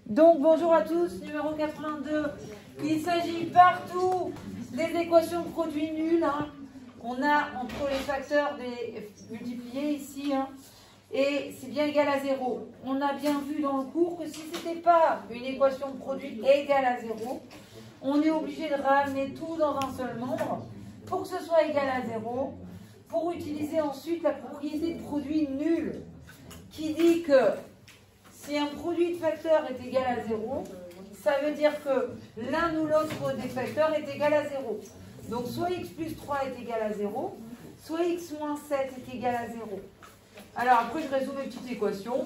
Donc bonjour à tous, numéro 82. Il s'agit partout des équations de produits nuls. On a entre les facteurs des multipliés ici, et c'est bien égal à 0. On a bien vu dans le cours que si ce n'était pas une équation de produit égale à 0, on est obligé de ramener tout dans un seul nombre pour que ce soit égal à 0, pour utiliser ensuite la propriété de produit nul, qui dit que si un produit de facteur est égal à 0, ça veut dire que l'un ou l'autre des facteurs est égal à 0. Donc soit x plus 3 est égal à 0, soit x moins 7 est égal à 0. Alors après je résume mes petites équations.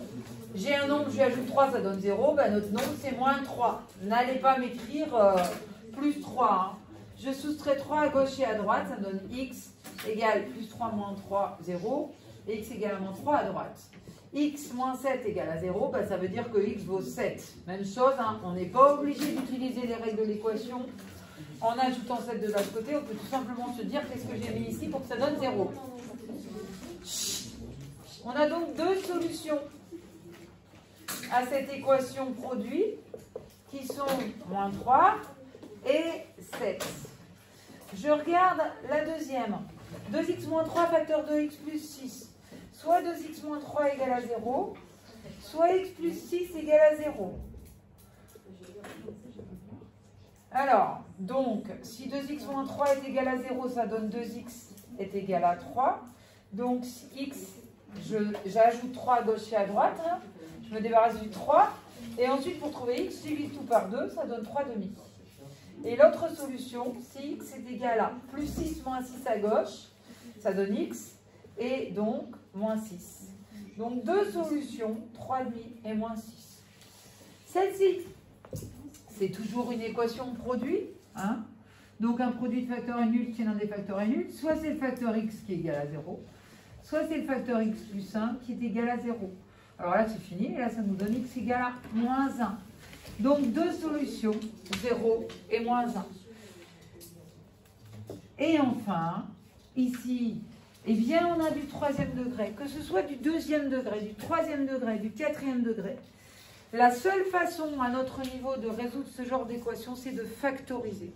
J'ai un nombre, je lui ajoute 3, ça donne 0. Ben, notre nombre c'est moins 3. N'allez pas m'écrire plus 3. Je soustrais 3 à gauche et à droite, ça donne x égale plus 3 moins 3, 0. Et x égale à moins 3 à droite. X moins 7 égale à 0, ben ça veut dire que x vaut 7. Même chose, on n'est pas obligé d'utiliser les règles de l'équation. En ajoutant 7 de l'autre côté, on peut tout simplement se dire qu'est-ce que j'ai mis ici pour que ça donne 0. On a donc deux solutions à cette équation produit qui sont moins 3 et 7. Je regarde la deuxième. 2x moins 3 facteur de x plus 6. Soit 2x moins 3 égale à 0, soit x plus 6 égale à 0. Alors, donc, si 2x moins 3 est égal à 0, ça donne 2x est égal à 3. Donc, x, j'ajoute 3 à gauche et à droite. Je me débarrasse du 3. Et ensuite, pour trouver x, je divise tout par 2, ça donne 3 demi. Et l'autre solution, si x est égal à plus 6 moins 6 à gauche, ça donne x. Et donc, moins 6. Donc, deux solutions, 3,5 et moins 6. Celle-ci, c'est toujours une équation de produit. Donc, un produit de facteur est nul si l'un des facteurs est nul. Soit c'est le facteur x qui est égal à 0, soit c'est le facteur x plus 1 qui est égal à 0. Alors là, c'est fini. Et là, ça nous donne x égale à moins 1. Donc, deux solutions, 0 et moins 1. Et enfin, ici, eh bien, on a du troisième degré, que ce soit du deuxième degré, du troisième degré, du quatrième degré. La seule façon à notre niveau de résoudre ce genre d'équation, c'est de factoriser.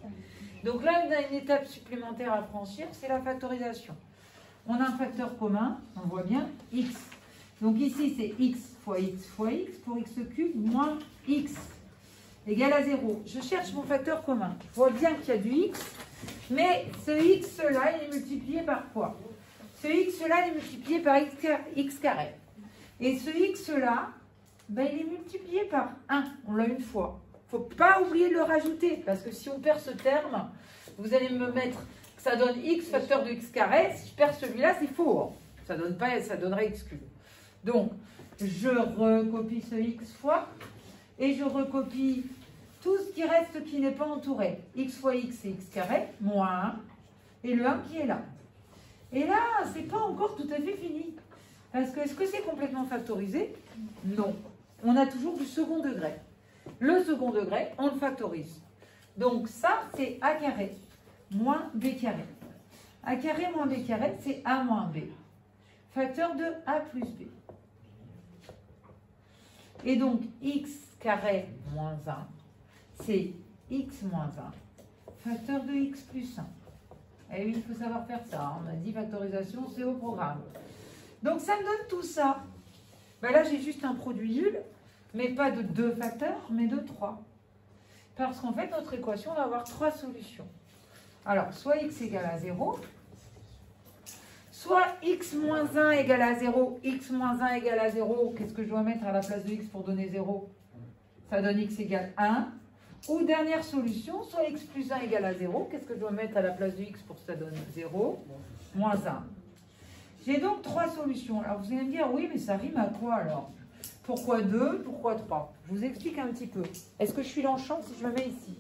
Donc là, on a une étape supplémentaire à franchir, c'est la factorisation. On a un facteur commun, on voit bien, x. Donc ici, c'est x fois x pour x cube moins x égale à 0. Je cherche mon facteur commun. Je vois bien qu'il y a du x, mais ce x-là, il est multiplié par quoi? Ce x-là, il est multiplié par x carré. Et ce x-là, ben, il est multiplié par 1. On l'a une fois. Il ne faut pas oublier de le rajouter, parce que si on perd ce terme, vous allez me mettre que ça donne x facteur de x carré. Si je perds celui-là, c'est faux. Ça donne pas, ça donnerait x cube. Donc, je recopie ce x fois, et je recopie tout ce qui reste qui n'est pas entouré. X fois x, c'est x carré, moins 1, et le 1 qui est là. Et là, ce n'est pas encore tout à fait fini. Parce que, est-ce que c'est complètement factorisé? Non. On a toujours du second degré. Le second degré, on le factorise. Donc ça, c'est a carré moins b carré. A carré moins b carré, c'est a moins b. Facteur de a plus b. Et donc, x carré moins 1, c'est x moins 1. Facteur de x plus 1. Et oui, il faut savoir faire ça. On a dit factorisation, c'est au programme. Donc, ça me donne tout ça. Ben là, j'ai juste un produit nul, mais pas de 2 facteurs, mais de 3. Parce qu'en fait, notre équation va avoir 3 solutions. Alors, soit x égale à 0, soit x moins 1 égale à 0, x moins 1 égale à 0. Qu'est-ce que je dois mettre à la place de x pour donner 0? Ça donne x égale 1. Ou dernière solution, soit x plus 1 égale à 0. Qu'est-ce que je dois mettre à la place de x pour que ça donne 0? Moins 1. J'ai donc 3 solutions. Alors vous allez me dire, oui, mais ça rime à quoi alors? Pourquoi 2? Pourquoi 3? Je vous explique un petit peu. Est-ce que je suis dans le champ si je me mets ici?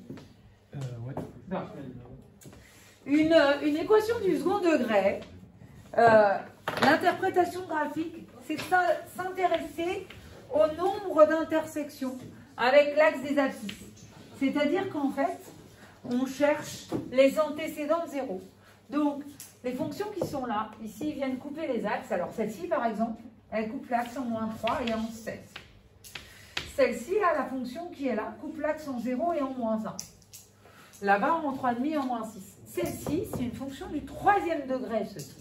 Ouais. Non. Une équation du second degré, l'interprétation graphique, c'est s'intéresser au nombre d'intersections avec l'axe des abscisses. C'est-à-dire qu'en fait, on cherche les antécédents de 0. Donc, les fonctions qui sont là, ici, ils viennent couper les axes. Alors, celle-ci, par exemple, elle coupe l'axe en moins 3 et en 7. Celle-ci, là, la fonction qui est là, coupe l'axe en 0 et en moins 1. Là-bas, en 3,5 et en moins 6. Celle-ci, c'est une fonction du troisième degré, ceci.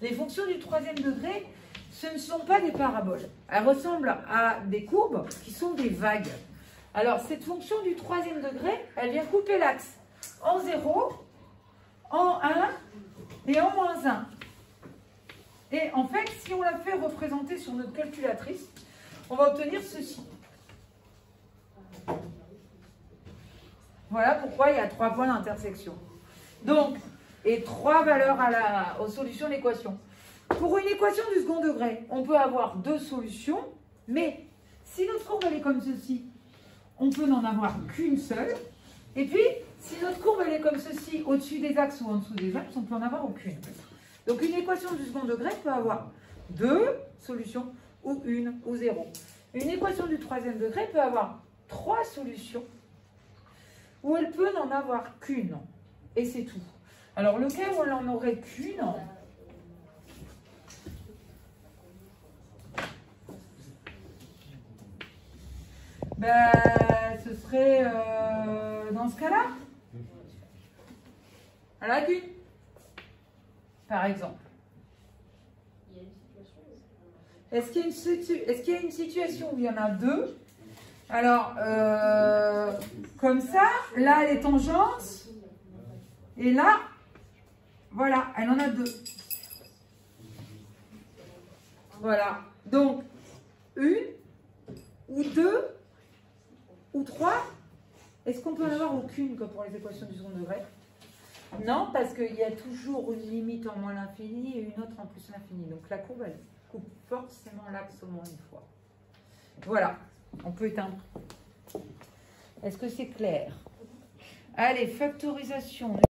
Les fonctions du troisième degré, ce ne sont pas des paraboles. Elles ressemblent à des courbes qui sont des vagues. Alors, cette fonction du troisième degré, elle vient couper l'axe en 0, en 1 et en moins 1. Et en fait, si on la fait représenter sur notre calculatrice, on va obtenir ceci. Voilà pourquoi il y a 3 points d'intersection. Donc, et 3 valeurs aux solutions de l'équation. Pour une équation du second degré, on peut avoir 2 solutions, mais si notre courbe elle est comme ceci, on peut n'en avoir qu'une seule. Et puis, si notre courbe elle est comme ceci, au-dessus des axes ou en dessous des axes, on peut en avoir aucune. Donc, une équation du second degré peut avoir 2 solutions, ou 1, ou 0. Une équation du troisième degré peut avoir 3 solutions, ou elle peut n'en avoir qu'une. Et c'est tout. Alors, le cas où on n'en aurait qu'une, ce serait dans ce cas-là, à la qu'une, par exemple. Est-ce qu'il y a une situation où il y en a 2? Alors, comme ça, là, les tangences, et là, voilà, elle en a 2. Voilà, donc, 1, ou 2, ou 3. Est-ce qu'on peut en avoir aucune comme pour les équations du second degré? Non, parce qu'il y a toujours une limite en moins l'infini et une autre en plus l'infini. Donc la courbe, elle coupe forcément l'axe au moins une fois. Voilà, on peut éteindre. Est-ce que c'est clair? Allez, factorisation.